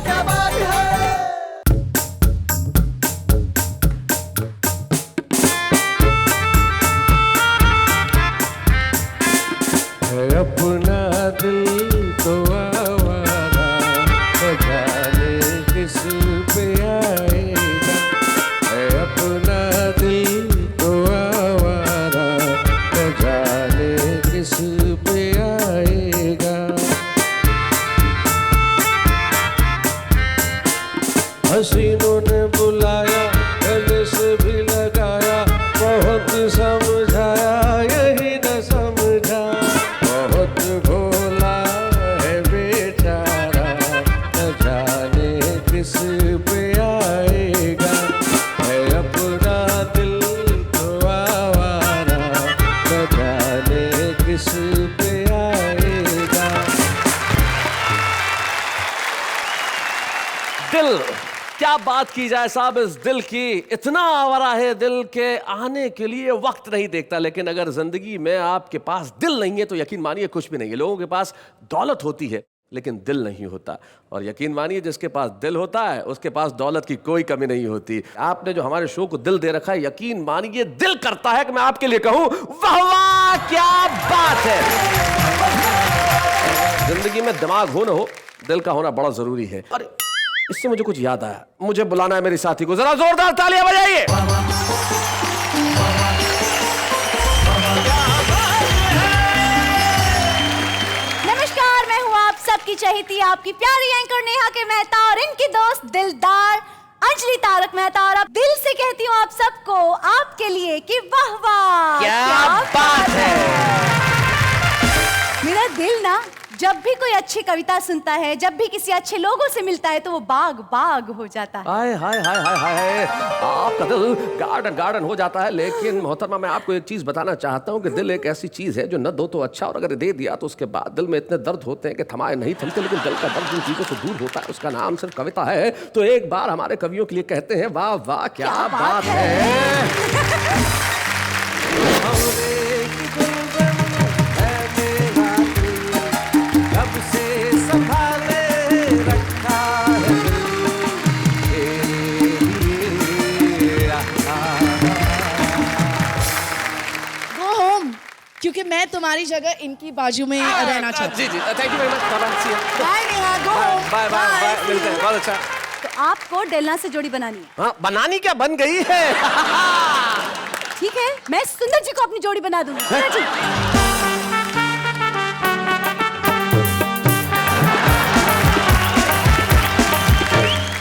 क्या बात है। अपना दिल तो आवारा न जाने किस पे आएगा, है अपना दिल तो आवारा न जाने किस पे आएगा। हसीनों ने बुलाया, गले से भी लगाया, बहुत समझाया यही न समझा, बहुत भोला है बेचारा न जाने किस पे आएगा, है अपना दिल तो आवारा न जाने किस पे आएगा। दिल, क्या बात की जाए साहब इस दिल की। इतना आवारा है दिल के आने के लिए वक्त नहीं देखता। लेकिन अगर जिंदगी में आपके पास दिल नहीं है तो यकीन मानिए कुछ भी नहीं है। लोगों के पास दौलत होती है लेकिन दिल नहीं होता, और यकीन मानिए जिसके पास दिल होता है उसके पास दौलत की कोई कमी नहीं होती। आपने जो हमारे शो को दिल दे रखा है, यकीन मानिए दिल करता है कि मैं आपके लिए कहूं वाह वाह क्या बात है। जिंदगी में दिमाग हो ना हो, दिल का होना बड़ा जरूरी है। अरे इससे मुझे कुछ याद आया, मुझे बुलाना है मेरे साथी को, जरा जोरदार तालियां बजाइए। नमस्कार, मैं हूँ आप सबकी चहेती, आपकी प्यारी एंकर नेहा के मेहता और इनकी दोस्त दिलदार अंजलि तारक मेहता। और अब दिल से कहती हूँ आप सबको, आपके लिए कि वाह वाह क्या बात है। मेरा दिल ना जब भी कोई अच्छी कविता सुनता है, जब भी किसी अच्छे लोगों से मिलता है तो वो बाग बाग हो जाता है। हाय हाय हाय हाय हाय, आपका दिल गार्डन गार्डन हो जाता है। लेकिन मोहतरमा मैं आपको एक चीज बताना चाहता हूँ कि दिल एक ऐसी चीज है जो न दो तो अच्छा, और अगर दे दिया तो उसके बाद दिल में इतने दर्द होते हैं कि थमाए नहीं थमते। लेकिन दिल का दर्द जिन चीजों से दूर होता है उसका नाम सिर्फ कविता है। तो एक बार हमारे कवियों के लिए कहते हैं वाह वाह क्या बात है। क्योंकि मैं तुम्हारी जगह इनकी बाजू में रहना चाहती हूँ। जी जी, thank you very much. Bye Neha, go home. Bye bye bye, मिलते हैं, बहुत अच्छा। तो आपको डेलना से जोड़ी बनानी है। हाँ, बनानी क्या, बन गई है। ठीक है, मैं सुंदर जी को अपनी जोड़ी बना दूंगी। सुंदर जी।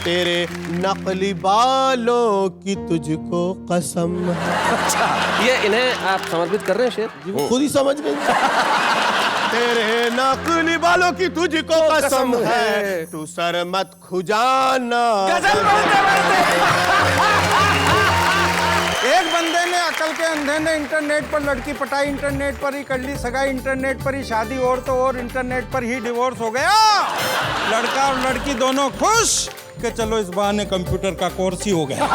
तेरे नकली बालों की तुझको कसम है। अच्छा, ये इन्हें आप समर्पित कर रहे हैं शेर? जी वो खुद ही समझ गए। तेरे नकली बालों की तुझको कसम है, तू सर मत खुजाना। एक बंदे ने अकल के अंधे ने इंटरनेट पर लड़की पटाई, इंटरनेट पर ही कर ली सगाई, इंटरनेट पर ही शादी, और तो और इंटरनेट पर ही डिवोर्स हो गया। लड़का और लड़की दोनों खुश कि चलो इस बहाने कंप्यूटर का कोर्स ही हो गया।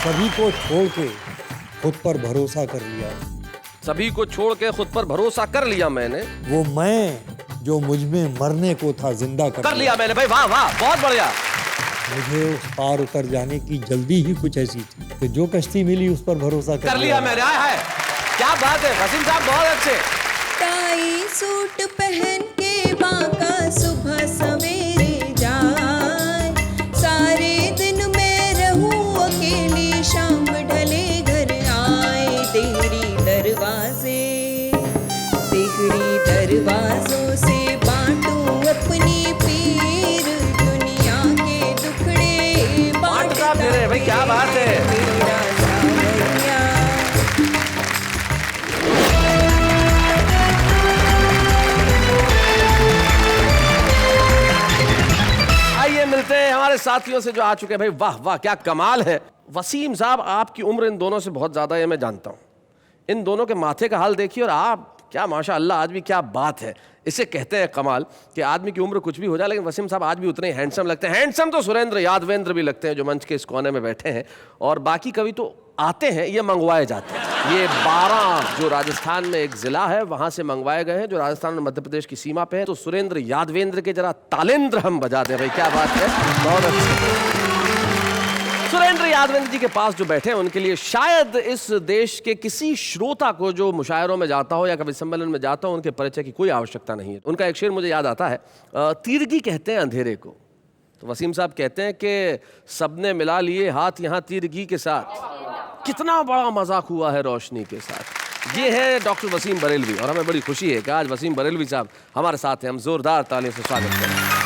सभी को छोड़ के खुद पर भरोसा कर लिया। सभी को छोड़ के खुद पर भरोसा कर लिया मैंने। वो मैं जो मुझ में मरने को था जिंदा कर लिया मैंने। भाई वाह वाह, बहुत बढ़िया। मुझे उस पार उतर जाने की जल्दी ही कुछ ऐसी थी कि जो कश्ती मिली उस पर भरोसा कर लिया मैंने। हाय क्या बात है वसीम साहब, बहुत अच्छे। टाई सूट पहन के बाका सुबह सवेरे जाए, सारे दिन मैं रहूं अकेली, शाम ढले घर आए, तेरी दरवाजों से बांटूं अपनी पीर, दुनिया के दुखड़े बांटता फिरे। भाई क्या बात है। मेरा सावरिया। आइए मिलते हैं हमारे साथियों से जो आ चुके हैं। भाई वाह वाह क्या कमाल है। वसीम साहब, आपकी उम्र इन दोनों से बहुत ज्यादा है, मैं जानता हूं। इन दोनों के माथे का हाल देखिए, और आप क्या माशाअल्लाह, आज भी क्या बात है। इसे कहते हैं कमाल कि आदमी की उम्र कुछ भी हो जाए लेकिन वसीम साहब आज भी उतने ही हैंडसम लगते हैं। हैंडसम तो सुरेंद्र यादवेंद्र भी लगते हैं जो मंच के इस कोने में बैठे हैं, और बाकी कवि तो आते हैं, ये मंगवाए जाते हैं। ये 12 जो राजस्थान में एक जिला है वहां से मंगवाए गए हैं, जो राजस्थान और मध्य प्रदेश की सीमा पे है। तो सुरेंद्र यादवेंद्र के जरा तालेंद्र हम बजा दें भाई, क्या बात है, बहुत अच्छे। सुरेंद्र यादवेंद्र जी के पास जो बैठे हैं उनके लिए शायद इस देश के किसी श्रोता को जो मुशायरों में जाता हो या कवि सम्मेलन में जाता हो उनके परिचय की कोई आवश्यकता नहीं है। उनका एक शेर मुझे याद आता है, तीरगी कहते हैं अंधेरे को। तो वसीम साहब कहते हैं कि सबने मिला लिए हाथ यहाँ तीरगी के साथ, कितना बड़ा मजाक हुआ है रोशनी के साथ। ये है डॉक्टर वसीम बरेलवी, और हमें बड़ी खुशी है कि आज वसीम बरेलवी साहब हमारे साथ हैं। हम जोरदार तालियों से स्वागत करें।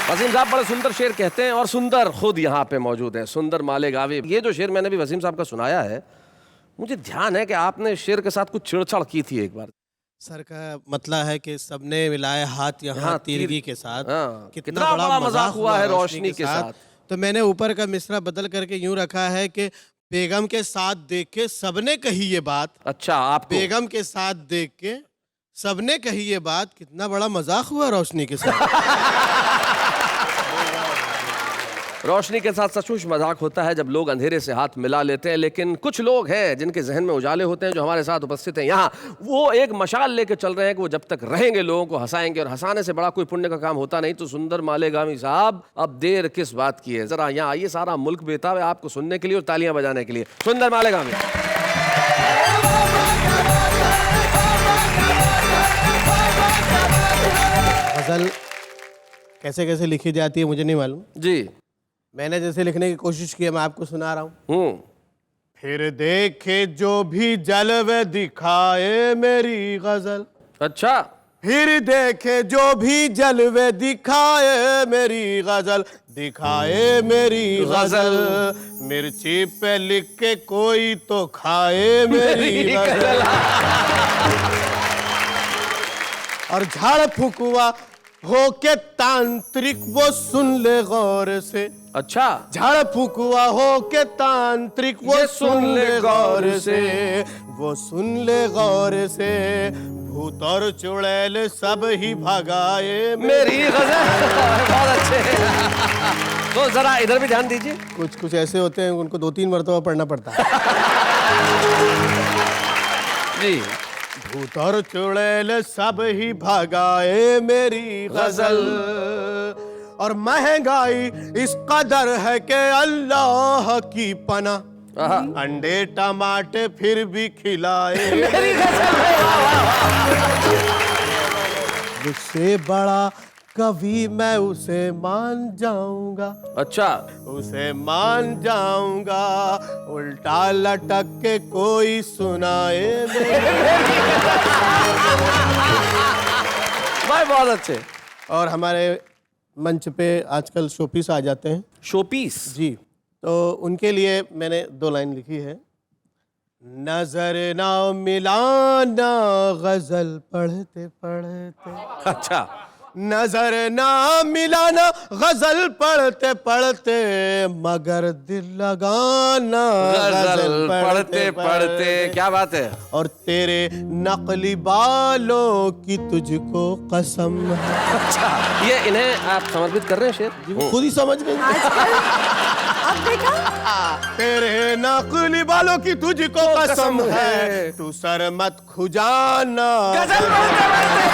वसीम साहब बड़े सुंदर शेर कहते हैं और सुंदर खुद यहाँ पे मौजूद है, सुंदर माले गावे। ये जो शेर मैंने भी वसीम साहब का सुनाया है, मुझे ध्यान है कि आपने शेर के साथ कुछ छेड़छाड़ की थी एक बार। सर का मतलब है कि सबने मिलाए हाथ यहाँ तीरगी के साथ, हाँ, कितना बड़ा मजाक हुआ है रोशनी के साथ। तो मैंने ऊपर का मिसरा बदल करके यूं रखा है कि बेगम के साथ देख के सबने कही ये बात। अच्छा, आप बेगम के साथ देख के सबने कही ये बात, कितना बड़ा मजाक हुआ रोशनी के साथ। रोशनी के साथ सचमुच मजाक होता है जब लोग अंधेरे से हाथ मिला लेते हैं, लेकिन कुछ लोग हैं जिनके जहन में उजाले होते हैं जो हमारे साथ उपस्थित हैं यहाँ, वो एक मशाल लेके चल रहे हैं कि वो जब तक रहेंगे लोगों को हंसाएंगे, और हंसाने से बड़ा कोई पुण्य का काम होता नहीं। तो सुंदर मालेगामी साहब, अब देर किस बात की है, जरा यहाँ आइए, सारा मुल्क बेताब है आपको सुनने के लिए और तालियां बजाने के लिए। सुंदर मालेगामी। गजल कैसे कैसे लिखी जाती है मुझे नहीं मालूम जी, मैंने जैसे लिखने की कोशिश की है, मैं आपको सुना रहा हूँ। फिर देखे जो भी जलवे दिखाए मेरी गजल। अच्छा, फिर देखे जो भी जलवे दिखाए मेरी गजल, दिखाए मेरी गजल। मिर्ची पे लिख के कोई तो खाए मेरी गजल। और झाड़ फुकवा हो के तांत्रिक वो सुन ले गौर से। अच्छा, झाड़ फुकवा हो के तांत्रिक वो सुन ले गौर से, वो सुन ले गौर से। भूत और चुड़ैल सब ही भगाए मेरी गजल। बहुत अच्छे। तो जरा इधर भी ध्यान दीजिए। कुछ कुछ ऐसे होते हैं उनको 2-3 मरतबा पढ़ना पड़ता है। जी, भूत और चुड़ैल सब ही भगाए मेरी गजल। और महंगाई इस कदर है कि अल्लाह की पना, अंडे टमाटे फिर भी खिलाए मेरी मुझसे बड़ा कभी मैं उसे मान जाऊंगा। अच्छा, उसे मान जाऊंगा, उल्टा लटक के कोई सुनाए भाई, बहुत अच्छे। और हमारे मंच पे आजकल शोपीस आ जाते हैं। शोपीस जी, तो उनके लिए मैंने 2 लाइन लिखी है। नजर ना मिलाना गजल पढ़ते पढ़ते। अच्छा, नजर ना मिलाना गजल पढ़ते पढ़ते, मगर दिल लगाना गजल पढ़ते पढ़ते। क्या बात है। और तेरे नकली बालों की तुझको कसम है। अच्छा, ये इन्हें आप समर्पित कर रहे हैं शेर? जी, वो खुद ही समझ गए। अब देखा, तेरे नकली बालों की तुझको कसम है, तू सर मत खुजाना। गजल पढ़ते पढ़ते।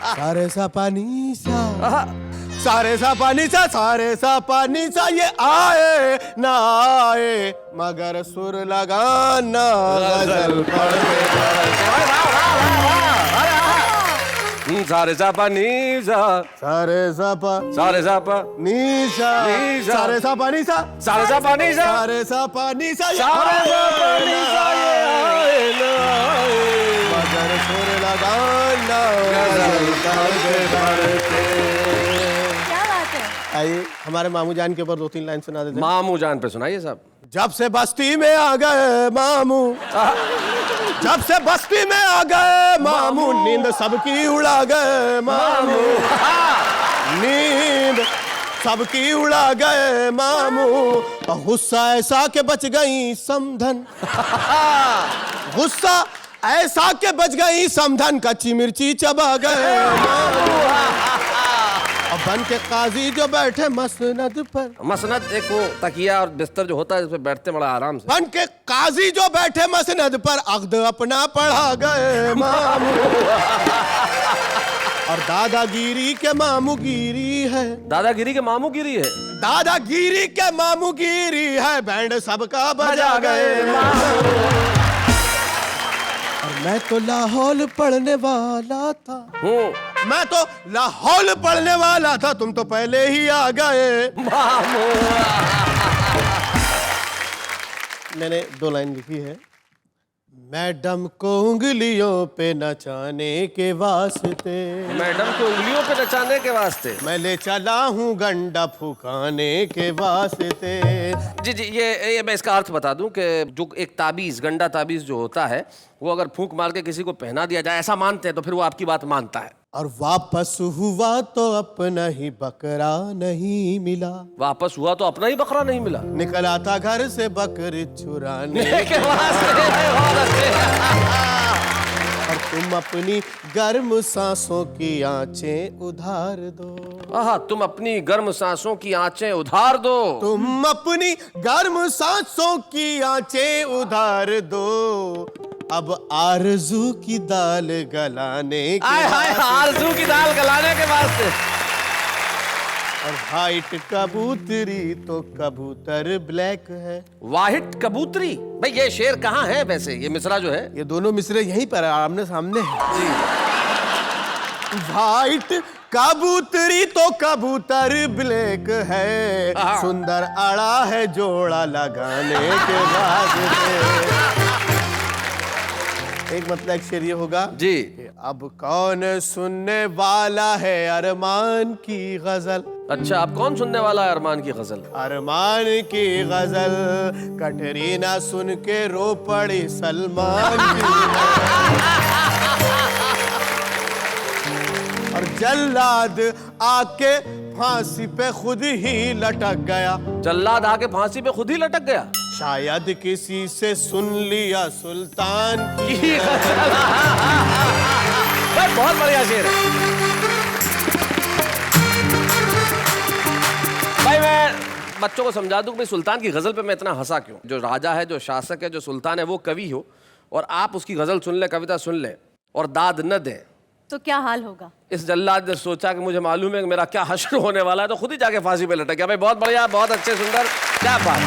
सारे सा पानी सा, सारे सा पानी सा, सारे सा पानी सा, ये आए ना आए मगर सुर लगाना गजल पढ़ते सारे सापा नीसा, सारे सा पा सारे सापा नीसा, नीसा। सारे सा पानी सा, सारे सापा नीसा, सारे सा पानी सा, सारे सापा नीसा, ये आए ना आए मगर सुर लगाना गजल पढ़ते पढ़ते। क्या बात है। आइए हमारे मामू जान के ऊपर 2-3 लाइन सुना देते हैं। मामू जान पे सुनाइए साहब। जब से बस्ती में आ गए मामू, जब से बस्ती में आ गए मामू, नींद सबकी उड़ा गए मामू। नींद सबकी उड़ा गए मामू, और गुस्सा ऐसा के बच गई समधन। गुस्सा ऐसा के बच गई समधन, कच्ची मिर्ची चबा गए मामू। और बन के काजी जो बैठे मसनद पर, मसनद एक वो तकिया और बिस्तर जो होता है उस पे बैठते बड़ा आराम से। बन के काजी जो बैठे मसनद पर, अक़्द अपना पढ़ा गए मामू। और दादागिरी के मामू गिरी है, दादागिरी के मामू गिरी है, दादागिरी के मामू गिरी है, बैंड सबका बजा गए मामू। और मैं तो लाहौल पढ़ने वाला था, मैं तो लाहौल पढ़ने वाला था, तुम तो पहले ही आ गए मामू। मैंने 2 लाइन लिखी है। मैडम को उंगलियों पे नचाने के वास्ते, मैडम को उंगलियों पे नचाने के वास्ते मैं ले चला हूँ गंडा फुकाने के वास्ते। जी जी, ये मैं इसका अर्थ बता दूं कि जो एक ताबीज़, गंडा ताबीज़ जो होता है, वो अगर फूंक मार के किसी को पहना दिया जाए, ऐसा मानते हैं, तो फिर वो आपकी बात मानता है। और वापस हुआ तो अपना ही बकरा नहीं मिला, वापस हुआ तो अपना ही बकरा नहीं मिला। निकला था घर से बकरी चुराने के वास्ते। बहुत अच्छे। और तुम अपनी गर्म सांसों की आंचें उधार दो। आहा, तुम अपनी गर्म सांसों की आंचें उधार दो। तुम अपनी गर्म सांसों की आंचें उधार दो, अब आरज़ू की दाल गलाने के वास्ते। आरज़ू की दाल गलाने के वास्ते। और वाइट कबूतरी तो कबूतर ब्लैक है। वाहिट कबूतरी, भाई ये शेर कहाँ है वैसे? ये मिसरा जो है, ये दोनों मिसरे यहीं पर आमने सामने है जी। वाइट कबूतरी तो कबूतर ब्लैक है, सुंदर अड़ा है जोड़ा लगाने के वास्ते। एक मतलब एक शेर ये होगा जी। अब कौन सुनने वाला है अरमान की गजल। अच्छा, अब कौन सुनने वाला है अरमान की गजल? अरमान की गजल, कटरीना सुन के रो पड़ी सलमान की। और जल्लाद आके फांसी पे खुद ही लटक गया, जल्लाद आके फांसी पे खुद ही लटक गया। शायद किसी से सुन लिया सुल्तान की। भाई बहुत बढ़िया शेर है भाई। मैं बच्चों को समझा दूं कि सुल्तान की गजल पे मैं इतना हंसा क्यों। जो राजा है, जो शासक है, जो सुल्तान है, वो कवि हो और आप उसकी गजल सुन ले, कविता सुन ले और दाद न दे, तो क्या हाल होगा? इस जल्लाद ने सोचा कि मुझे मालूम है कि मेरा क्या हश्र होने वाला है, तो खुद ही जाके फांसी पे लटक गया। भाई बहुत बढ़िया, बहुत अच्छे, सुंदर, क्या बात।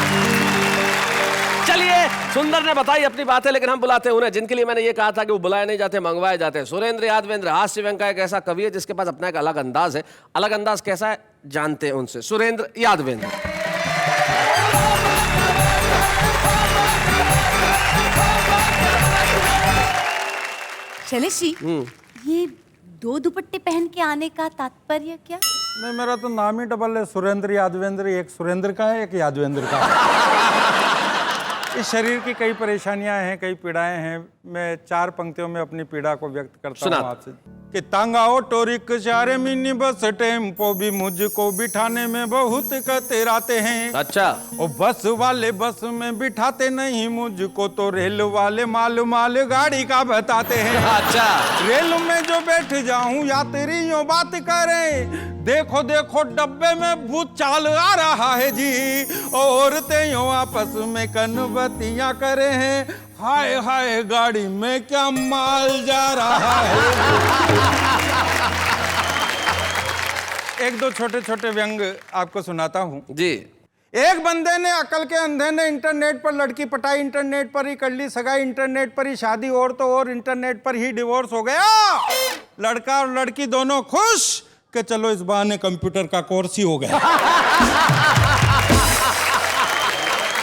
चलिए, सुंदर ने बताई अपनी बातें, लेकिन हम बुलाते हैं उन्हें जिनके लिए मैंने ये कहा था कि वो बुलाए नहीं जाते, मंगवाए जाते हैं। सुरेंद्र यादवेंद्र हास्य व्यंग का एक ऐसा कवि है जिसके पास अपना एक अलग अंदाज है। अलग अंदाज कैसा है जानते हैं उनसे। सुरेंद्र यादवेंद्र। शैलेश जी, ये 2 दुपट्टे पहन के आने का तात्पर्य क्या? नहीं, मेरा तो नाम ही डबल है, सुरेंद्र यादवेंद्र। एक सुरेंद्र का है, एक यादवेंद्र का है। इस शरीर की कई परेशानियां हैं, कई पीड़ाएं हैं। मैं 4 पंक्तियों में अपनी पीड़ा को व्यक्त करता हूँ आपसे। कि तंग आओ टोरिक चारे मिनी बस टेम्पो भी मुझको बिठाने में बहुत कतराते हैं। अच्छा। और बस वाले बस में बिठाते नहीं मुझको, तो रेल वाले माल गाड़ी का बताते हैं। अच्छा। रेल में जो बैठ जाऊं यात्री यूं बात करें, देखो देखो डब्बे में भूत चाल आ रहा है जी। औरतें यूं आपस में कनबतियां करे हैं, हाय हाय गाड़ी में क्या माल जा रहा है। एक 2 छोटे छोटे व्यंग आपको सुनाता हूँ जी। एक बंदे ने अकल के अंधे ने इंटरनेट पर लड़की पटाई, इंटरनेट पर ही कर ली सगाई, इंटरनेट पर ही शादी, और तो और इंटरनेट पर ही डिवोर्स हो गया। लड़का और लड़की दोनों खुश कि चलो इस बहाने कंप्यूटर का कोर्स ही हो गया।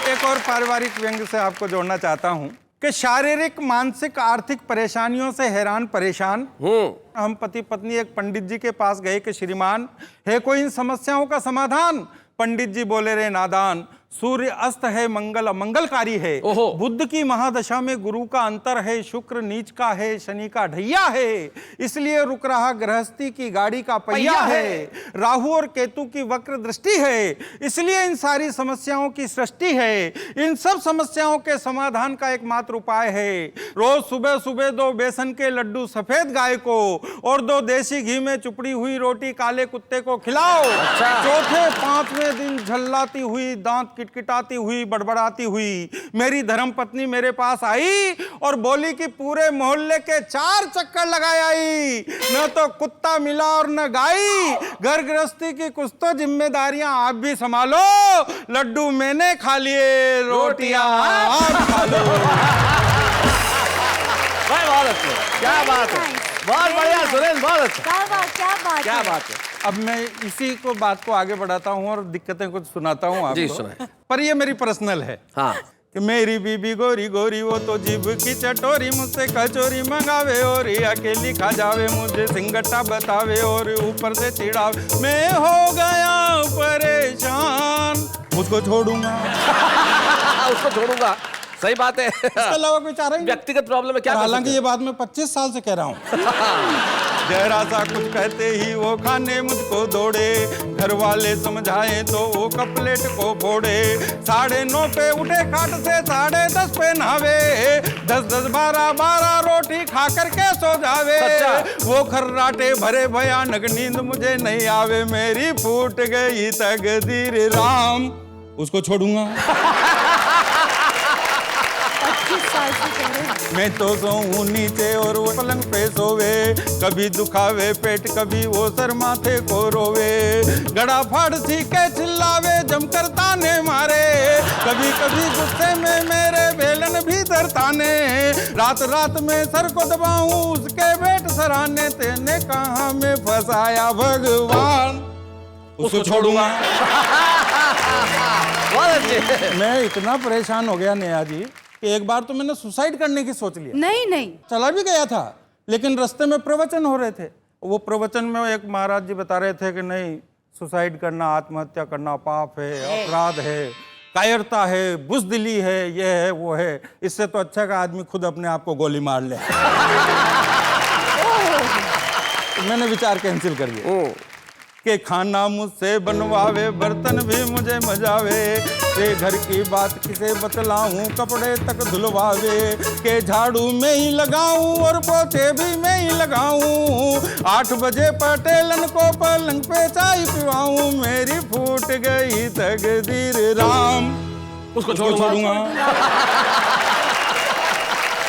एक और पारिवारिक व्यंग से आपको जोड़ना चाहता हूं कि शारीरिक, मानसिक, आर्थिक परेशानियों से हैरान परेशान हम पति पत्नी एक पंडित जी के पास गए कि श्रीमान है कोई इन समस्याओं का समाधान? पंडित जी बोले, रे नादान, सूर्य अस्त है, मंगल अमंगलकारी है। ओहो। बुध की महादशा में गुरु का अंतर है, शुक्र नीच का है, शनि का ढैया है, इसलिए रुक रहा गृहस्थी की गाड़ी का पहिया है। राहु और केतु की वक्र दृष्टि है, इसलिए इन सारी समस्याओं की सृष्टि है। इन सब समस्याओं के समाधान का एकमात्र उपाय है, रोज सुबह सुबह 2 बेसन के लड्डू सफेद गाय को और 2 देसी घी में चुपड़ी हुई रोटी काले कुत्ते को खिलाओ। चौथे 5वें दिन झल्लाती हुई, दांत किटकिटाती हुई, बड़बड़ाती हुई मेरी धर्म पत्नी मेरे पास आई और बोली कि पूरे मोहल्ले के 4 चक्कर लगाए आई, न तो कुत्ता मिला और न गाई। घर गृहस्थी की कुछ तो जिम्मेदारियां आप भी संभालो, लड्डू मैंने खा लिए, रोटियां आप खा लो। भाई बहुत अच्छे, क्या बात है, बहुत बढ़िया सुरेश, बहुत अच्छा। क्या बात है। अब मैं इसी को बात को आगे बढ़ाता हूँ और दिक्कतें कुछ सुनाता हूँ आपको। जी, सुनाएं। पर ये मेरी पर्सनल है। हाँ। कि मेरी बीबी गोरी गोरी वो तो जीभ की चटोरी, मुझसे कचोरी मंगावे और अकेली खा जावे, मुझे सिंगट्टा बतावे और ऊपर से चिढ़ावे। मैं हो गया परेशान, उसको छोड़ूंगा। उसको छोड़ूंगा, सही बात है। इसके अलावा कोई चारा ही नहीं। व्यक्तिगत प्रॉब्लम है क्या? हालांकि ये बात मैं 25 साल से कह रहा हूँ। जहरा सा कुछ कहते ही वो खाने मुझको दौड़े, घर वाले समझाए तो वो कपलेट को फोड़े। 9:30 पे उठे खाट से 10:30 पे नहावे, 10-10, 12-12 रोटी खा करके सो जावे। वो खर्राटे भरे भयानक नींद मुझे नहीं आवे, मेरी फूट गई तकदीर राम, उसको छोड़ूंगा। 25 साल से कह रहे हैं। मैं तो सोऊं नीचे और वो पलंग पे सोवे, कभी दुखावे पेट कभी वो सर माथे को रोवे। गड़ा फाड़ सी के चिल्लावे जमकर ताने मारे, कभी कभी गुस्से में मेरे बेलन भी दरताने। रात रात में सर को दबाऊं उसके पेट सराहने, तेने कहाँ में फंसाया भगवान, उसको छोड़ूंगा। मैं इतना परेशान हो गया नेहा जी कि एक बार तो मैंने सुसाइड करने की सोच लिया। नहीं चला भी गया था, लेकिन रास्ते में प्रवचन हो रहे थे। वो प्रवचन में एक महाराज जी बता रहे थे कि नहीं, सुसाइड करना, आत्महत्या करना पाप है, अपराध है, कायरता है, बुज़दिली है, ये है वो है। इससे तो अच्छा का आदमी खुद अपने आप को गोली मार ले। तो मैंने विचार कैंसिल कर दिया कि खाना मुझसे बनवावे, बर्तन भी मुझे मजावे, के घर की बात किसे बतलाऊं, कपड़े तक धुलवावे, के झाड़ू में ही लगाऊं और पोछे भी मैं ही लगाऊं। 8 बजे पटेलन को पलंग पे चाय पिवाऊं, मेरी फूट गई तकदीर राम, उसको छोड़ूंगा।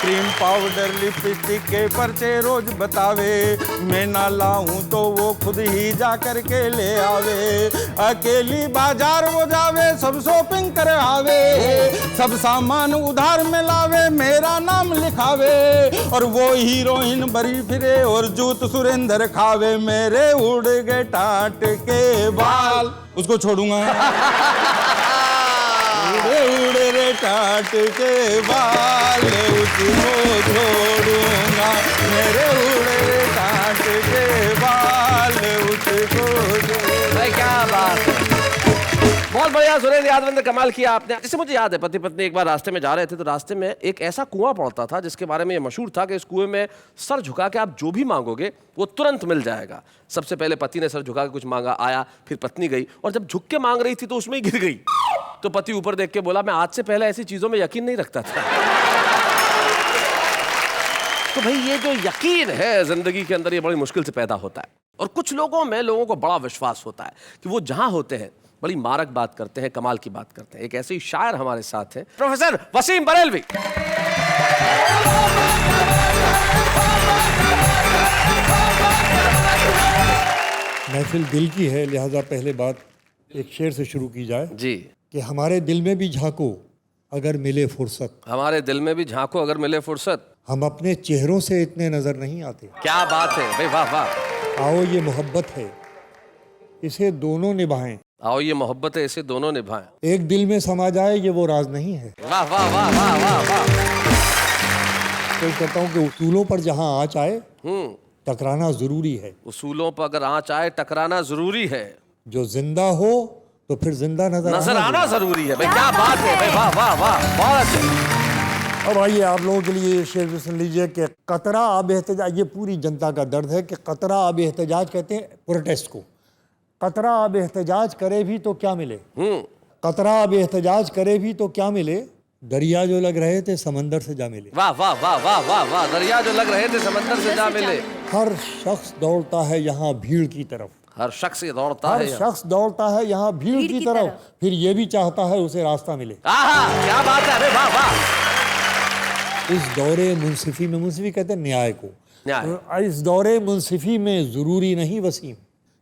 क्रीम पाउडर लिपस्टिक के पर्चे रोज बतावे, मैं ना लाऊं तो वो खुद ही जा कर के ले आवे। अकेली बाजार वो जावे, सब शॉपिंग कर आवे, सब सामान उधार में लावे, मेरा नाम लिखावे। और वो हीरोइन बरी फिरे और जूत सुरेंद्र खावे, मेरे उड़ गए टाट के बाल, उसको छोड़ूंगा। उड़े रे टाट के बाल, उसको छोड़ूंगा, मेरे उड़े रे टाट के बाल, उसको छोड़ूंगा। क्या बात है, बहुत बढ़िया सुरेश यादव, कमाल किया आपने। जैसे मुझे याद है, पति पत्नी एक बार रास्ते में जा रहे थे, तो रास्ते में एक ऐसा कुआं पड़ता था जिसके बारे में ये मशहूर था कि इस कुएं में सर झुका के आप जो भी मांगोगे वो तुरंत मिल जाएगा। सबसे पहले पति ने सर झुका के कुछ मांगा, आया, फिर पत्नी गई और जब झुक के मांग रही थी तो उसमें ही गिर गई। तो पति ऊपर देख के बोला, मैं आज से पहले ऐसी चीजों में यकीन नहीं रखता था। तो भाई ये जो यकीन है जिंदगी के अंदर, ये बड़ी मुश्किल से पैदा होता है। और कुछ लोगों को बड़ा विश्वास होता है कि वो जहां होते हैं बड़ी मारक बात करते हैं, कमाल की बात करते हैं। एक ऐसे ही शायर हमारे साथ हैं, प्रोफेसर वसीम बरेलवी। महफिल दिल की है, लिहाजा पहले बात एक शेर से शुरू की जाए जी। कि हमारे दिल में भी झांको अगर मिले फुर्सत, हमारे दिल में भी झांको अगर मिले फुर्सत, हम अपने चेहरों से इतने नजर नहीं आते। क्या बात है भाई, वाह वाह। आओ ये मोहब्बत है, इसे दोनों निभाएं, आओ ये मोहब्बत है, इसे दोनों निभाएं, एक दिल में समा जाए ये वो राज नहीं है। वाह वाह वाह वाह वाह वाह। तो कहता हूँ कि उसूलों पर जहाँ आँच आए टकराना जरूरी है, उसूलों पर अगर आँच आए टकराना जरूरी है। जो जिंदा हो तो फिर जिंदा नजर नजर आना जरूरी है भाई। क्या बात है भाई, वाह वाह वाह, बहुत अच्छे। अब आइए आप लोगों के लिए ये शेर भी सुन लीजिए कि कतरा आब एहतजाज, ये पूरी जनता का दर्द है कि कतरा आब एहतजाज कहते हैं प्रोटेस्ट को। कतरा आब एहतजाज करे भी तो क्या मिले, कतरा आब एहतजाज करे भी तो क्या मिले, दरिया जो लग रहे थे समंदर से जा मिले। वाह वाह वाह वाह वाह वाह, दरिया जो लग रहे थे समंदर से जा मिले। हर शख्स दौड़ता है यहाँ भीड़ की तरफ, हर शख्स ये दौड़ता हर है यहाँ। शख्स दौड़ता है यहाँ भीड़ की तरफ, फिर ये भी चाहता है उसे रास्ता मिले। आहा, क्या बात है, अरे वाह वाह। इस दौरे मुंसिफी में, मुंसिफी कहते हैं न्याय को, न्याय। इस दौरे मुंसिफी में ज़रूरी नहीं वसीम,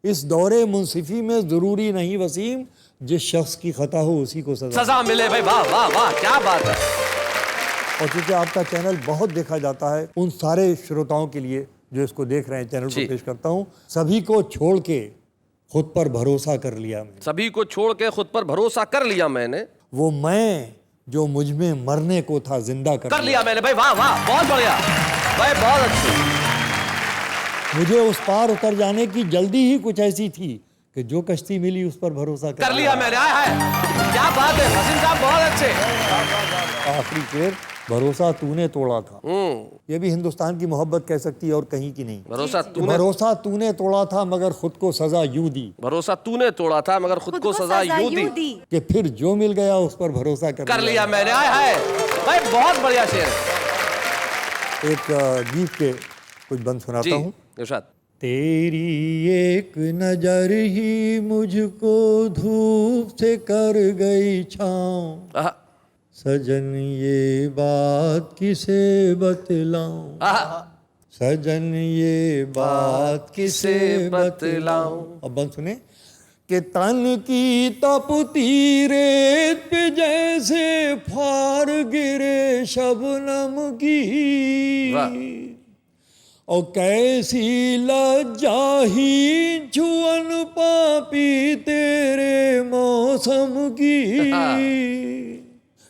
इस दौरे मुंसिफी में ज़रूरी नहीं वसीम, जिस शख्स की खता हो उसी को सजा मिले भाई। वाह वाह वाह, क्या बात है। और चूंकि आपका चैनल बहुत देखा जाता है, उन सारे श्रोताओं के लिए जो इसको देख रहे हैं चैनल को पेश करता हूँ। सभी को छोड़ के खुद पर भरोसा कर लिया मैंने, सभी को छोड़ के खुद पर भरोसा कर लिया मैंने, वो मैं जो मुझ में मरने को था जिंदा कर लिया मैंने भाई। वाह वाह, बहुत बढ़िया भाई, बहुत अच्छे। मुझे उस पार उतर जाने की जल्दी ही कुछ ऐसी थी कि जो कश्ती मिली उस पर भरोसा कर लिया मैंने। आया है, क्या बात है हसीन साहब, बहुत अच्छे। आखिरी शेर, भरोसा तूने तोड़ा था, ये भी हिंदुस्तान की मोहब्बत कह सकती है और कहीं की नहीं। भरोसा तूने तोड़ा था मगर खुद को सजा यूं दी, भरोसा तूने तोड़ा था मगर खुद को सजा यूं दी कि फिर जो मिल गया उस पर भरोसा कर लिया मैंने। आया है भाई, बहुत बढ़िया शेर। एक गीत के कुछ बंद सुनाता हूँ। इरशाद। तेरी एक नजर ही मुझको धूप से कर गई छाँव, सजन ये बात किसे बतलाऊं, सजन ये बात किसे बतलाऊं। अब बंद सुने कि तन की तपती रेत पे जैसे फार गिरे शबनम की, और कैसी लज्जा ही छुअन पापी तेरे मौसम की,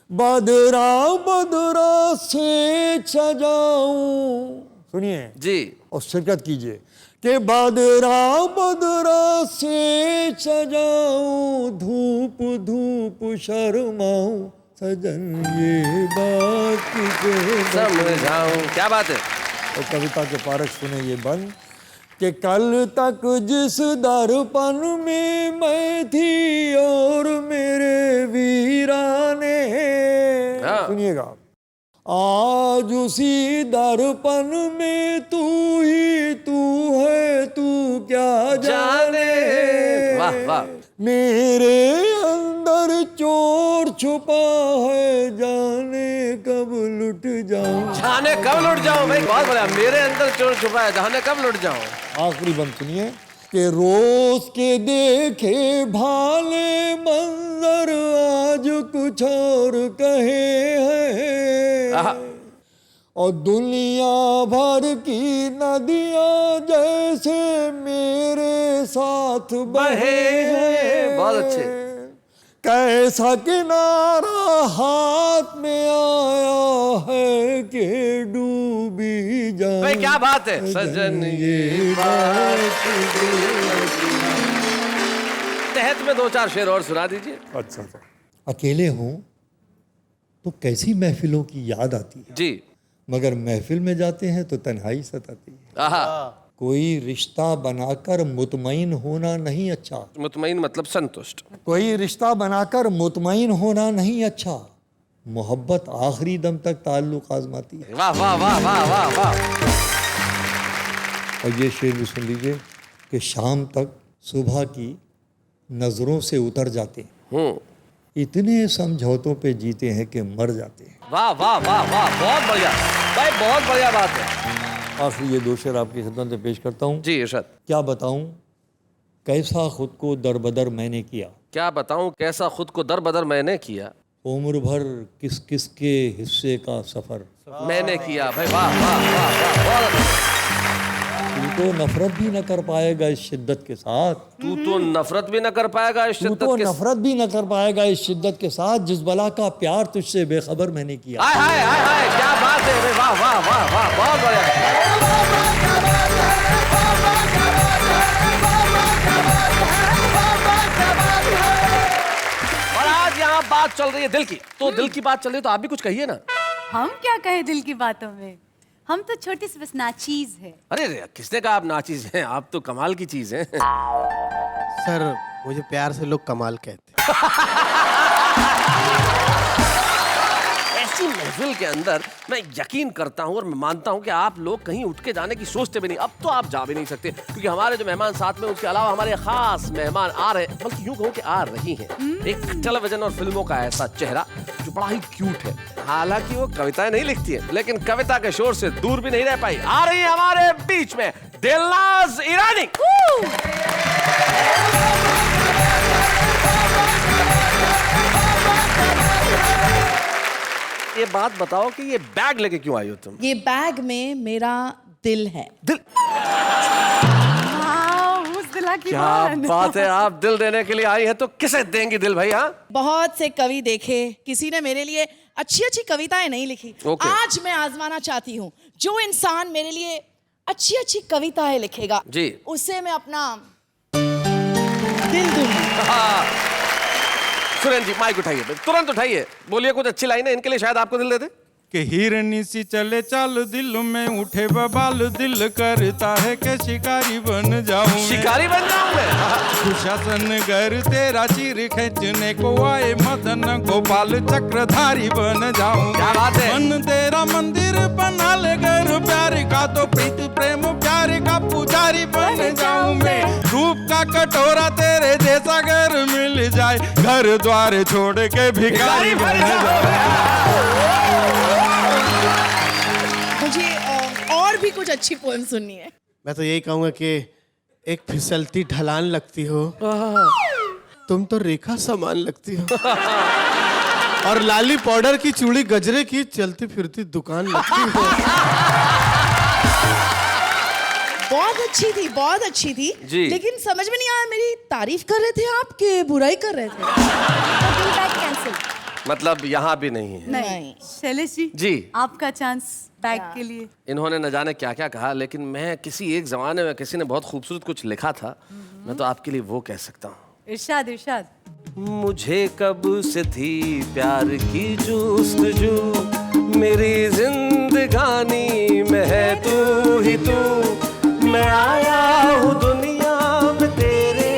बदरा बदरा से सजाऊं, सुनिए जी और शिरकत कीजिए कि बदरा बदरा से सजाऊं, धूप धूप शर्माऊं, सजन ये बात किसे समझाऊं। क्या बात है। और कविता के पारक सुने ये बंद कि कल तक जिस दर्पण में मैं थी और मेरे वीराने, सुनिएगा, आज उसी दर्पण में तू ही तू है, तू क्या जाने। वाह वाह। मेरे अंदर चोर छुपा है, जाने कब लुट जाऊं, जाने कब लुट जाऊं भाई, बहुत बढ़िया। मेरे अंदर चोर छुपा है, जाने कब लुट जाऊं। आखिरी बंद सुनिए कि रोज के देखे भाले मंजर आज कुछ और कहे हैं, और दुनिया भर की नदियां जैसे मेरे साथ बहे हैं। बहुत अच्छे। कैसा किनारा हाथ में आया है कि डूबी जाए भाई, क्या बात है। सजन ये बात तहत में दो चार शेर और सुना दीजिए। अच्छा, अकेले हों तो कैसी महफिलों की याद आती है जी, मगर महफिल में जाते हैं तो तन्हाई सताती है। आहा। कोई रिश्ता बनाकर मुतमईन होना नहीं अच्छा, मुतमईन मतलब संतुष्ट। कोई रिश्ता बनाकर मुतमईन होना नहीं अच्छा, मोहब्बत आखिरी दम तक ताल्लुक आजमाती है। वाह वाह वाह वाह वाह वाह। और ये शेर भी सुन लीजिए कि शाम तक सुबह की नजरों से उतर जाते हैं, इतने समझौतों पे जीते हैं कि मर जाते हैं। वाह वाह वाह वाह, बहुत बढ़िया भाई, बहुत बढ़िया बात है। आखिरी ये दो शेर आपकी खिदमत में पेश करता हूँ। जी इरशाद। क्या बताऊँ कैसा खुद को दरबदर मैंने किया, क्या बताऊँ कैसा खुद को दरबदर मैंने किया, उम्र भर किस किस के हिस्से का सफर मैंने किया। भाई वाह वाह वाह वाह, बहुत अच्छा। तू तो नफरत भी न कर पाएगा इस शिद्दत के साथ, तू तो नफरत भी न कर पाएगा इस तू शिद्दत तो के साथ, नफरत भी न कर पाएगा इस शिद्दत के साथ, जिस बला का प्यार तुझसे बेखबर मैंने किया। हाय हाय हाय हाय, क्या बात है भाई, वाह वाह वाह वाह, बहुत बढ़िया। बात चल रही है दिल की, तो दिल की बात चल रही है तो आप भी कुछ कहिए ना। हम क्या कहें दिल की बातों में, हम तो छोटी सी बस नाचीज है। अरे रे, किसने कहा आप नाचीज हैं, आप तो कमाल की चीज हैं। सर मुझे प्यार से लोग कमाल कहते हैं। ऐसी महफिल के अंदर मैं यकीन करता हूं और मैं मानता हूं कि आप लोग कहीं उठ के जाने की सोचते भी नहीं। अब तो आप जा भी नहीं सकते क्योंकि हमारे जो मेहमान साथ में, उसके अलावा हमारे खास मेहमान आ रहे हैं, बल्कि यूं कहूं कि आ रही हैं। एक टेलीविजन और फिल्मों का ऐसा चेहरा जो बड़ा ही क्यूट है। हालांकि वो कविताएं नहीं लिखती है, लेकिन कविता के शोर से दूर भी नहीं रह पाई। आ रही है हमारे बीच में दिलनाज ईरानी। ये बात बताओ कि ये बैग लेके क्यों आई हो तुम? ये बैग में मेरा दिल है। दिल? उस दिला की क्या बात है, आप दिल देने के लिए आई है तो किसे देंगी दिल भाई? हाँ, बहुत से कवि देखे, किसी ने मेरे लिए अच्छी अच्छी कविताएं नहीं लिखी। Okay. आज मैं आजमाना चाहती हूँ, जो इंसान मेरे लिए अच्छी अच्छी कविताएं लिखेगा जी, उससे मैं अपना दिल दूंगी। सुरेन जी माइक उठाइए, तुरंत उठाइए, बोलिए कुछ अच्छी लाइन है, इनके लिए शायद आपको दिल दे दे। कि हिरनी सी चले चाल दिल में उठे बबाल, दिल करता है कि शिकारी बन जाऊं मैं। शिकारी बन जाऊं मैं? दुशासन घर तेरा चीर खींचने को आए, मदन गोपाल चक्रधारी बन जाऊं। क्या बात है। मन तेरा मंदिर बना ले घर प्यार का, तो प्रीत प्रेम प्यार का पुजारी बन जाऊं मैं। रूप का कटोरा तेरे जैसा घर मिल जाए, घर द्वार छोड़ के भिखारी बन जाऊं। मुझे और भी कुछ अच्छी पोएम सुननी है। मैं तो यही कहूंगा कि एक फिसलती ढलान लगती हो, तुम तो रेखा समान लगती हो। और लाली पाउडर की चूड़ी गजरे की चलती फिरती दुकान लगती हो। बहुत अच्छी थी, बहुत अच्छी थी जी। लेकिन समझ में नहीं आया, मेरी तारीफ कर रहे थे आप कि बुराई कर रहे थे? दिल बैग कैंसिल। मतलब यहाँ भी नहीं है। नहीं। शैलेश जी, जी, आपका चांस बैग के लिए। इन्होंने न जाने क्या क्या कहा, लेकिन मैं किसी एक जमाने में किसी ने बहुत खूबसूरत कुछ लिखा था, मैं तो आपके लिए वो कह सकता हूँ। इरशाद इरशाद। मुझे कब से थी प्यार की जुस्तजू, मेरी जिंदगानी में है तू ही तू। मैं आया हूँ दुनिया में तेरे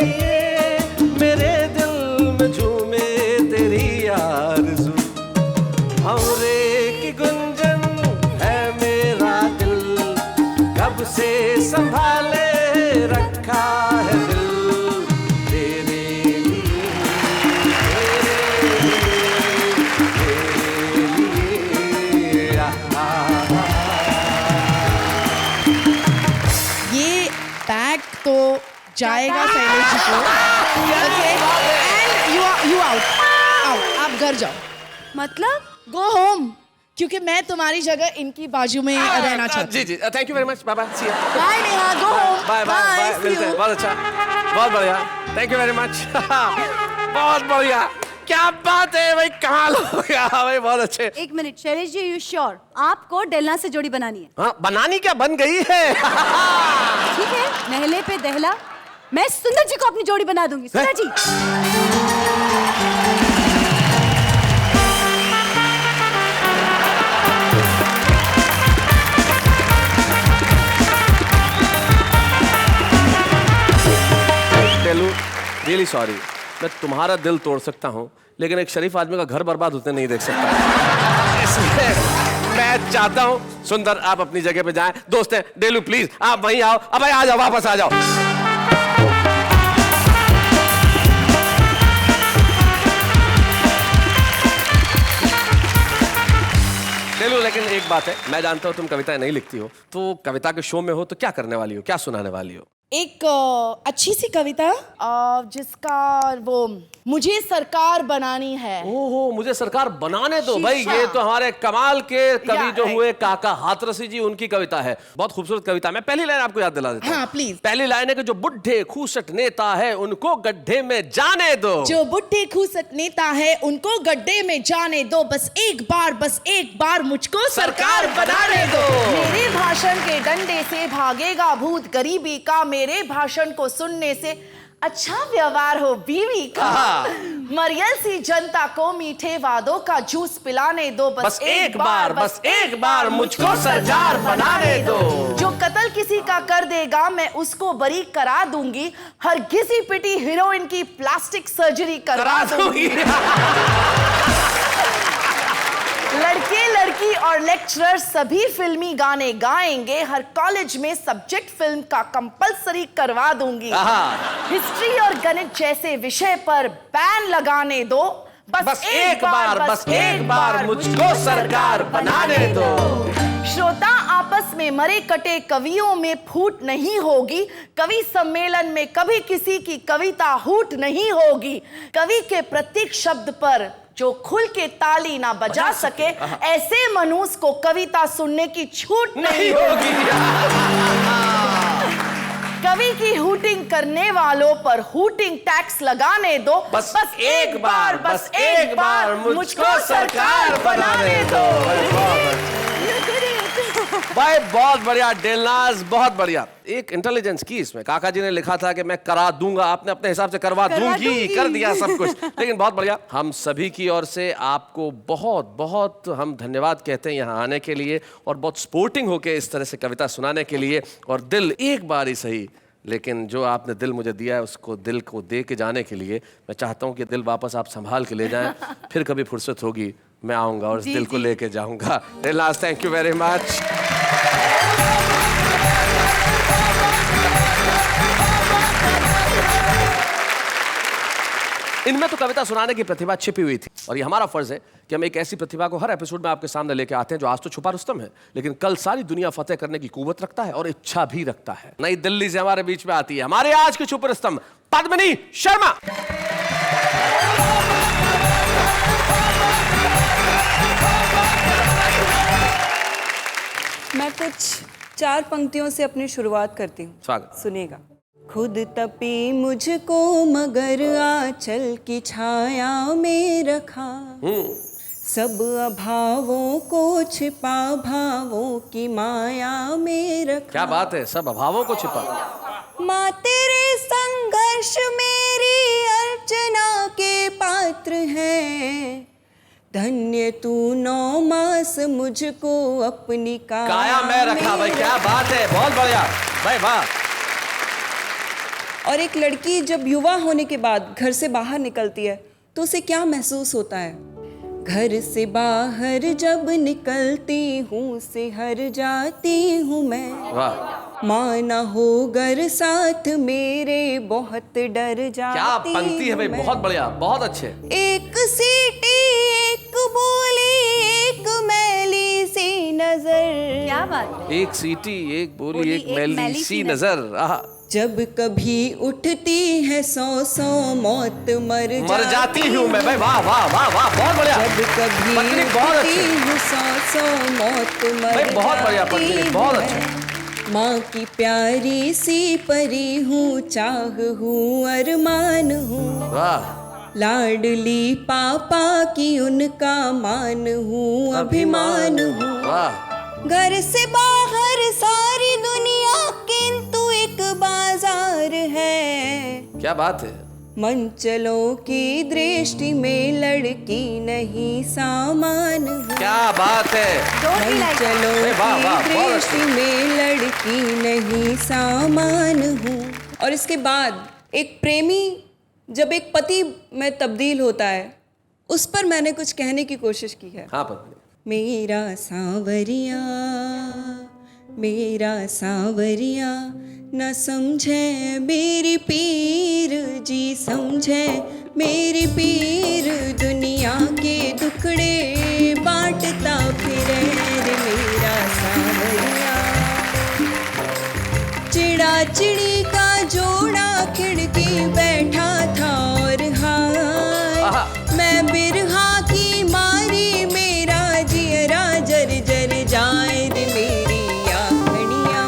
लिए, मेरे दिल में झूमे तेरी आरज़ू। हमरे की गुंजन है मेरा दिल, कब से संभाले रखा है दिल तेरे लिए, ये बैग तो जाएगा शैलेश जी को। एंड यू आउट, आप घर जाओ, मतलब गो होम, क्योंकि मैं तुम्हारी जगह इनकी बाजू में रहना चाहती जी जी, thank you very much, bye bye, see you, हूँ। Bye Neha, go home. Bye bye bye, मिलते हैं, बहुत अच्छा, बहुत बढ़िया, थैंक यू वेरी मच। बहुत बढ़िया, क्या बात है भाई, कमाल हो गया भाई, बहुत अच्छे। एक minute Shailesh ji, you sure आपको डेलना से जोड़ी बनानी है? हाँ, बनानी क्या, बन गई है। ठीक है, नहले पे दहला, मैं सुंदर जी को अपनी जोड़ी बना दूंगी। सुंदर जी, रियली सॉरी, मैं तुम्हारा दिल तोड़ सकता हूँ, लेकिन एक शरीफ आदमी का घर बर्बाद होते नहीं देख सकता। इसलिए मैं चाहता हूँ सुंदर आप अपनी जगह पे जाएं। दोस्त हैं डेलू, प्लीज आप वहीं आओ। अब आ जाओ, वापस आ जाओ। डेलू, लेकिन एक बात है, मैं जानता हूँ तुम कविताएं नहीं लिखती हो, तो कविता के शो में हो तो क्या करने वाली हो, क्या सुनाने वाली हो? एक अच्छी सी कविता जिसका वो मुझे सरकार बनानी है। ओहो, मुझे सरकार बनाने दो भाई। शीशा। ये तो हमारे कमाल के कवि या, जो right. हुए काका हाथरसी जी, उनकी कविता है, बहुत खूबसूरत कविता। मैं पहली लाइन आपको याद दिला देता हूं। हाँ, प्लीज। पहली लाइन है कि जो बुढ़े खूसट नेता है उनको गड्ढे में जाने दो। जो बुढ़े खूसट नेता है उनको गड्ढे में जाने दो, बस एक बार मुझको सरकार बनाने दो। मेरे भाषण के डंडे से भागेगा भूत गरीबी का, मेरे भाषण को सुनने से अच्छा व्यवहार हो बीवी का, मरियल सी जनता को मीठे वादों का जूस पिलाने दो, बस एक बार मुझको सरदार बनाने दो। जो कत्ल किसी का कर देगा मैं उसको बरी करा दूंगी, हर घिसी पिटी हीरोइन की प्लास्टिक सर्जरी करा दूंगी। लड़के लड़की और लेक्चरर सभी फिल्मी गाने गाएंगे, हर कॉलेज में सब्जेक्ट फिल्म का कंपलसरी करवा दूंगी। हिस्ट्री और गणित जैसे विषय पर बैन लगाने दो, बस एक बार मुझको सरकार बनाने दो। श्रोता आपस में मरे कटे कवियों में फूट नहीं होगी, कवि सम्मेलन में कभी किसी की कविता हूट नहीं होगी। कवि के प्रत्येक शब्द पर जो खुल के ताली ना बजा सके, ऐसे मनुष्य को कविता सुनने की छूट नहीं होगी। कवि की हूटिंग करने वालों पर हूटिंग टैक्स लगाने दो, बस एक बार मुझको सरकार बनाने दो। भाई बहुत बढ़िया डेलनाज, बहुत बढ़िया। एक इंटेलिजेंस की इसमें। काका जी ने लिखा था कि मैं करा दूंगा, आपने अपने हिसाब से करवा दूंगी कर दिया सब कुछ, लेकिन बहुत बढ़िया। हम सभी की ओर से आपको बहुत बहुत हम धन्यवाद कहते हैं यहाँ आने के लिए और बहुत स्पोर्टिंग होके इस तरह से कविता सुनाने के लिए। और दिल एक बार ही सही, लेकिन जो आपने दिल मुझे दिया है उसको दिल को दे के जाने के लिए मैं चाहता हूँ कि दिल वापस आप संभाल के ले जाएं। फिर कभी फुर्सत होगी मैं आऊँगा और इस दिल को लेके जाऊँगा। Delnaz, thank you very much. इनमें तो कविता सुनाने की प्रतिभा छिपी हुई थी और ये हमारा फर्ज है कि हम एक ऐसी प्रतिभा को हर एपिसोड में आपके सामने लेके आते हैं जो आज तो छुपा रुस्तम है, लेकिन कल सारी दुनिया फतेह करने की कुव्वत रखता है और इच्छा भी रखता है। नई दिल्ली से हमारे बीच में आती है हमारे आज की छुपा रुस्तम पद्मिनी शर्मा। मैं कुछ 4 पंक्तियों से अपनी शुरुआत करती हूँ, स्वागत। सुनिएगा। खुद तपी मुझको मगर आंचल की छाया में रखा, सब अभावों को छिपा भावों की माया में रखा। क्या बात है, सब अभावों को छिपा। माँ तेरे संघर्ष मेरी अर्चना के पात्र है, धन्य तू 9 मास मुझको अपनी काया में रखा। भाई क्या बात है, बहुत बढ़िया भाई, वाह। और एक लड़की जब युवा होने के बाद घर से बाहर निकलती है तो उसे क्या महसूस होता है? घर से बाहर जब निकलती हूँ सिहर जाती हूँ मैं, वाह। माँ न हो घर साथ मेरे बहुत डर जाती। क्या पंक्ति है भाई, बहुत बढ़िया, बहुत अच्छे। एक सीटी एक बोली एक मैली सी नजर, क्या बात है। एक सीटी एक बोली एक मैली सी नजर। आहा। जब कभी उठती है 100 मौत मर जाती हूँ मैं। भाई वाह वाह वाह वाह, बहुत बढ़िया। जब कभी पत्नी बहुत उठती अच्छी। हूँ 100 मौत मर भाई बहुत बढ़िया पत्नी, बहुत जाती अच्छा। हूँ। माँ की प्यारी सी परी हूँ, चाह हूँ अरमान हूँ, वाह। लाडली पापा की उनका मान हूँ अभिमान हूँ। वाह। घर से बाहर सारी दुनिया किंतु एक बाजार है, क्या बात है। मंचलों की दृष्टि में लड़की नहीं सामान है। क्या बात है। मंचलों की दृष्टि में लड़की नहीं सामान हूँ। और इसके बाद एक प्रेमी जब एक पति में तब्दील होता है, उस पर मैंने कुछ कहने की कोशिश की है। हाँ पत्नी। मेरा सांवरिया न समझे मेरी पीर जी, समझे मेरी पीर, दुनिया के दुखड़े बांटता फिरे रे मेरा सांवरिया। चिड़ा चिड़ी का जोड़ा खिड़की बैठा था और हाँ मैं बिरहा की मारी, मेरा जियरा जर जर जाए रे मेरी आँखड़ियाँ,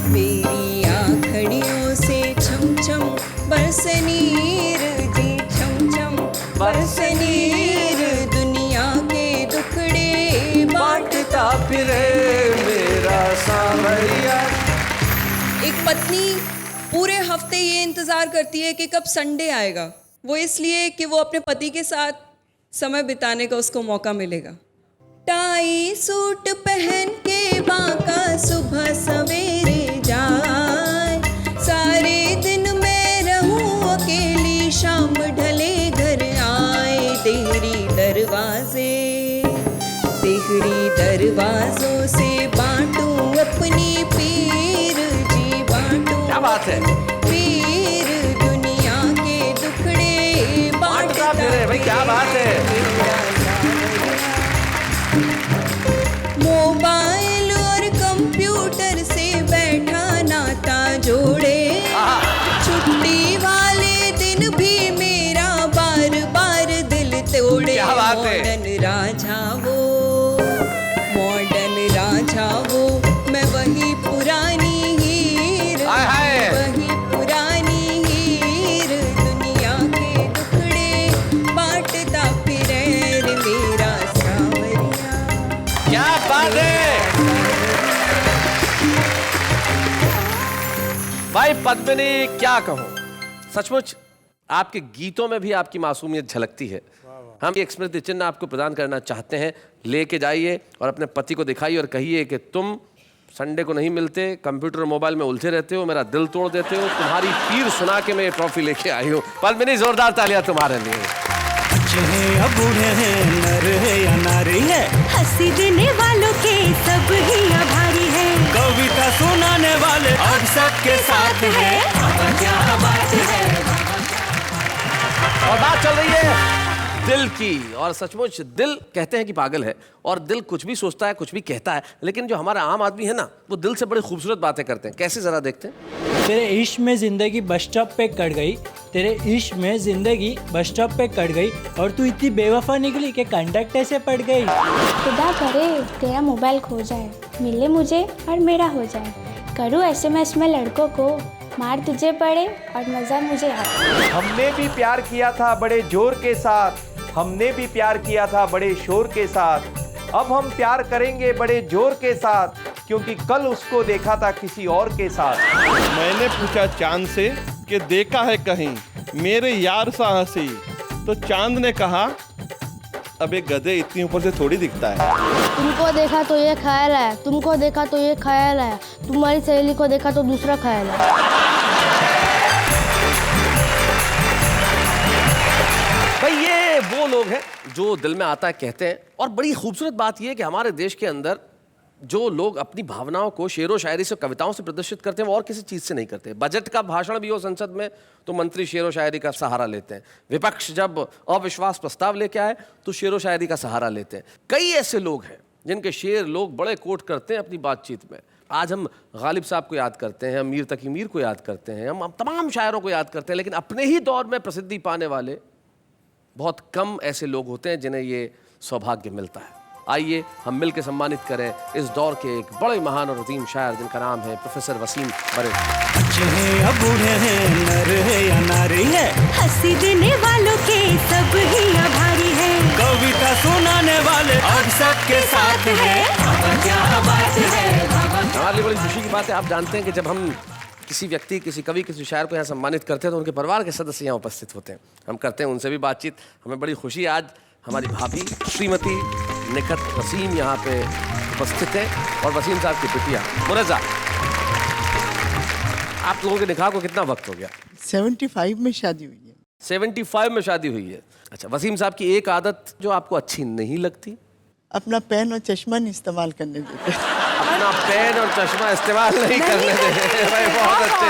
मेरी आँखड़ियों से छम छम बरसनीर जी, छम छम बरसनीर, दुनिया के दुखड़े बांटता फिरे मेरा सांवरिया। एक पत्नी पूरे हफ्ते ये इंतज़ार करती है कि कब संडे आएगा। वो इसलिए कि वो अपने पति के साथ समय बिताने का उसको मौका मिलेगा। टाई सूट पहन के बाका सुबह सवेरे जाए, सारे दिन मैं रहूं अकेली, शाम ढले घर आए। तेहरी दरवाजों से बांटूं अपनी पीर जी, बांटूं क्या बात है? पीर दुनिया के दुखड़े बांटता फिरे भाई, क्या बात है? मोबाइल और कंप्यूटर से बैठा नाता जोड़े, छुट्टी वाले दिन भी मेरा बार बार दिल तोड़े। क्या बात है? मॉडर्न राजा वो, मैं वही पुरानी हीर, वही पुरानी हीर, दुनिया के टुकड़े बांटता फिरे रे मेरा सावरिया। क्या बात है भाई पद्मिनी, क्या कहूं, सचमुच आपके गीतों में भी आपकी मासूमियत झलकती है। हम ये स्मृति चिन्ह आपको प्रदान करना चाहते हैं, लेके जाइए और अपने पति को दिखाइए और कहिए कि तुम संडे को नहीं मिलते, कंप्यूटर और मोबाइल में उलझे रहते हो, मेरा दिल तोड़ देते हो, तुम्हारी पीर सुना के मैं ये ट्रॉफी लेके आई हूँ। पद्मिनी, जोरदार तालियां तुम्हारे लिए। बच्चे हैं या बूढ़े हैं, नर है या नारी है, हंसी देने वालों के सब ही आभारी है, कविता सुनाने वाले अब सबके साथ है। क्या बात है। और बात चल रही है दिल की, और सचमुच दिल कहते हैं कि पागल है, और दिल कुछ भी सोचता है, कुछ भी कहता है, लेकिन जो हमारा आम आदमी है ना, वो दिल से बड़ी खूबसूरत बातें करते हैं। कैसे, जरा देखते हैं। तेरे इश्क में जिंदगी बस स्टॉप पे कट गई, तेरे इश्क में जिंदगी बस स्टॉप पे कट गई, और तू इतनी बेवफा निकली कि कंडक्टर से पड़ गई। खुदा करे तेरा मोबाइल खो जाए, मिले मुझे और मेरा हो जाए, करूँ SMS में लड़कों को, मार तुझे पड़े और मजा मुझे आए। हमने भी प्यार किया था बड़े जोर के साथ, हमने भी प्यार किया था बड़े शोर के साथ, अब हम प्यार करेंगे बड़े जोर के साथ, क्योंकि कल उसको देखा था किसी और के साथ। मैंने पूछा चांद से कि देखा है कहीं मेरे यार सा हंसी, तो चांद ने कहा अबे गधे, इतनी ऊपर से थोड़ी दिखता है। तुमको देखा तो ये ख्याल आया, तुमको देखा तो ये ख्याल आया, तुम्हारी सहेली को देखा तो दूसरा ख्याल आया। भाई ये वो लोग हैं जो दिल में आता है कहते हैं, और बड़ी खूबसूरत बात यह है कि हमारे देश के अंदर जो लोग अपनी भावनाओं को शेरो शायरी से, कविताओं से प्रदर्शित करते हैं, वो और किसी चीज़ से नहीं करते। बजट का भाषण भी हो संसद में तो मंत्री शेरो शायरी का सहारा लेते हैं, विपक्ष जब अविश्वास प्रस्ताव लेके आए तो शेरो शायरी का सहारा लेते हैं। कई ऐसे लोग हैं जिनके शेर लोग बड़े कोट करते हैं अपनी बातचीत में। आज हम गालिब साहब को याद करते हैं, हम मीर तकी मीर को याद करते हैं, हम तमाम शायरों को याद करते हैं, लेकिन अपने ही दौर में प्रसिद्धि पाने वाले बहुत कम ऐसे लोग होते हैं जिन्हें ये सौभाग्य मिलता है। आइए हम मिल के सम्मानित करें इस दौर के एक बड़े महान और अजीम शायर जिनका नाम है प्रोफेसर वसीम बरेलवी। बच्चे हैं या बूढ़े हैं, नर है या नारी है, हंसी देने वालों के सब ही आभारी है, कविता सुनाने वाले अब सबके साथ है। क्या बात है। हमारे लिए बड़ी खुशी की बात है। आप जानते हैं कि जब हम किसी व्यक्ति, किसी कवि, किसी शायर को यहाँ सम्मानित करते हैं तो उनके परिवार के सदस्य यहाँ उपस्थित होते हैं, हम करते हैं उनसे भी बातचीत। हमें बड़ी खुशी है आज हमारी भाभी श्रीमती निखत वसीम यहाँ पे उपस्थित है, और वसीम साहब की बिटिया मुनज़्ज़ा। आप लोगों के निकाह को कितना वक्त हो गया? 75 में शादी हुई है। 75 में शादी हुई है। अच्छा, वसीम साहब की एक आदत जो आपको अच्छी नहीं लगती? अपना पेन और चश्मा नहीं इस्तेमाल करने देते। अपना पेन और चश्मा इस्तेमाल नहीं करने देते। भाई बहुत अच्छे।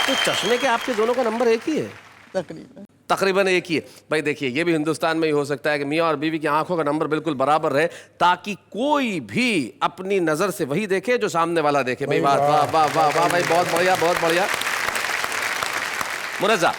तो चश्मे के आपके दोनों का नंबर एक ही है? तकरीबन एक ही है। भाई देखिए, ये भी हिंदुस्तान में ही हो सकता है कि मियाँ और बीवी की आंखों का नंबर बिल्कुल बराबर रहे, ताकि कोई भी अपनी नजर से वही देखे जो सामने वाला देखे। भाई वाह वाह वाह वाह वाह भाई, बहुत बढ़िया बहुत बढ़िया। मुनज़्ज़ा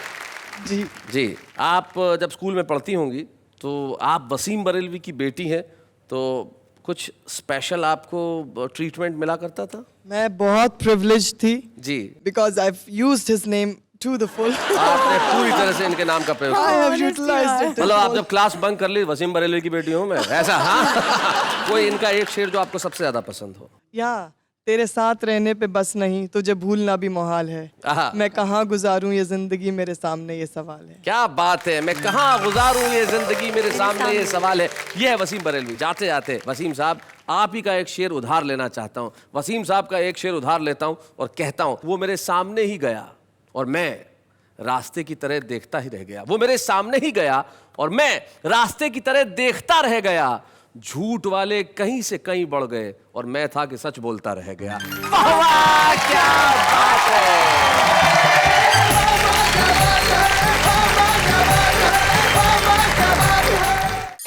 जी जी, आप जब स्कूल में पढ़ती होंगी तो आप वसीम बरेलवी की बेटी हैं, तो कुछ स्पेशल आपको ट्रीटमेंट मिला करता था? मैं बहुत प्रिविलेज थी जी, because I have used his name to the full. आपने पूरी तरह से इनके नाम का प्रयोग I have किया। utilized it. मतलब आप जब क्लास बंक कर ली, वसीम बरेलवी की बेटी हूँ मैं, ऐसा? हाँ। कोई इनका एक शेर जो आपको सबसे ज्यादा पसंद हो? या तेरे साथ रहने पे बस नहीं, तुझे भूलना भी मुहाल है। आहा। मैं कहाँ गुजारूं ये जिंदगी, मेरे सामने ये सवाल है। क्या बात है, मैं कहाँ गुजारूं ये जिंदगी, मेरे सामने ये सवाल है। ये है वसीम बरेलवी। जाते जाते वसीम साहब, आप ही का एक शेर उधार लेना चाहता हूँ। वसीम साहब का एक शेर उधार लेता हूँ और कहता हूँ, वो मेरे सामने ही गया और मैं रास्ते की तरह देखता ही रह गया। वो मेरे सामने ही गया और मैं रास्ते की तरह देखता रह गया। झूठ वाले कहीं से कहीं बढ़ गए और मैं था कि सच बोलता रह गया। वाह वाह, क्या बात है।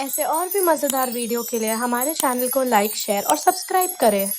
ऐसे और भी मजेदार वीडियो के लिए हमारे चैनल को लाइक, शेयर और सब्सक्राइब करें।